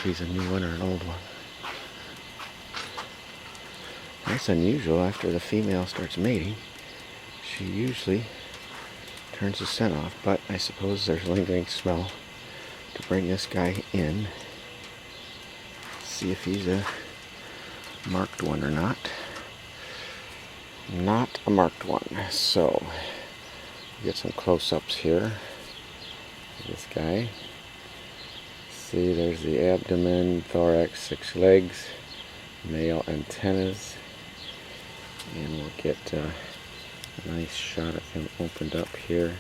If he's a new one or an old one. That's unusual. After the female starts mating, she usually turns the scent off, but I suppose there's lingering smell to bring this guy in. See if he's a marked one or not. Not a marked one. So, get some close-ups here. This guy. See, there's the abdomen, thorax, 6 legs, male antennas, and we'll get a nice shot of him opened up here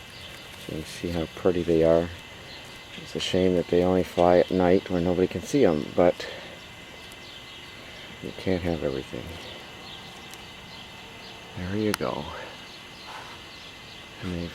so you can see how pretty they are. It's a shame that they only fly at night where nobody can see them, but you can't have everything. There you go. And they've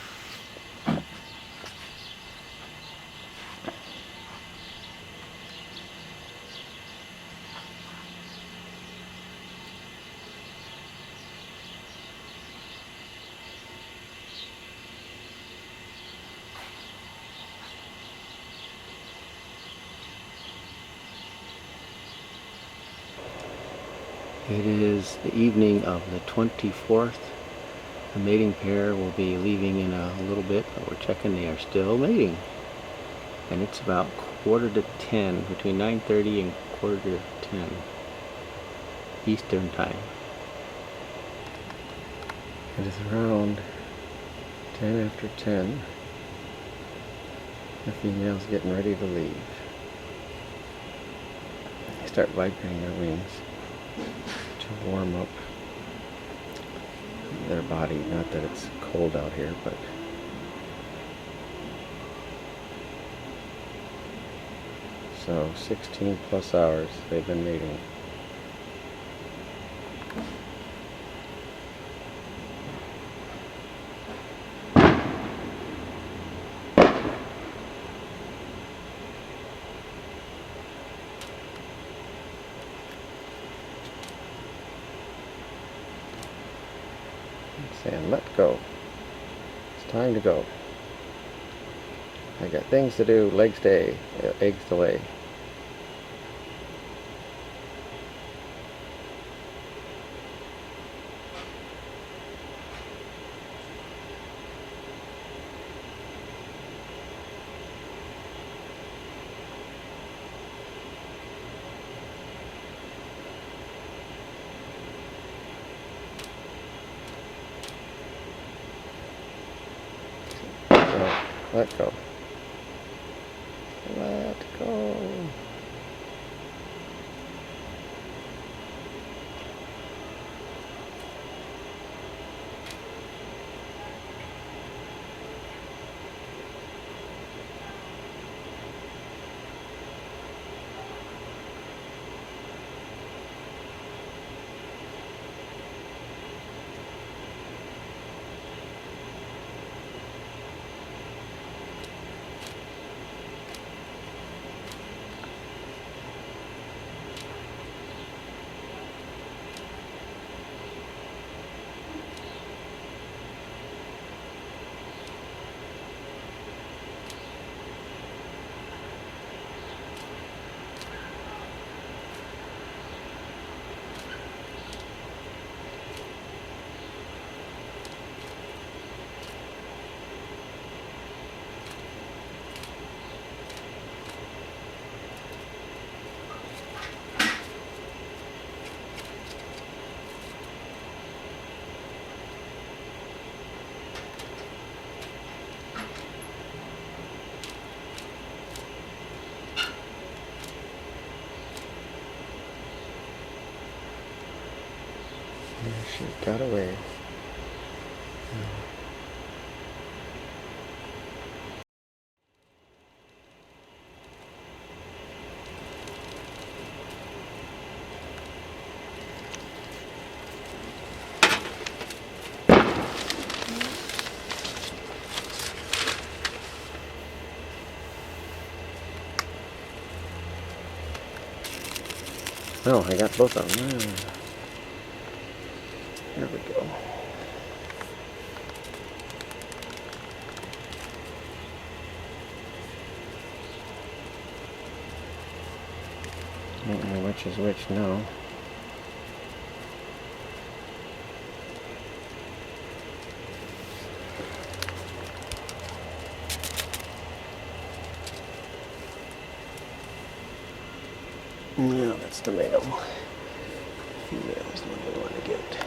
It is the evening of the 24th. The mating pair will be leaving in a little bit, but we're checking they are still mating. And it's about 9:45, between 9:30 and 9:45 Eastern time. It is around 10 after 10. The female's getting ready to leave. They start vibrating their wings to warm up their body. Not that it's cold out here, but so 16 plus hours they've been mating. Saying, let go. It's time to go. I got things to do, eggs to lay. Let go. Let go. She got away. Oh, I got both of them. There we go. Don't know which is which now. Yeah, that's the male. Female is the one we want to get.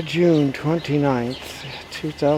June 29th, 2000.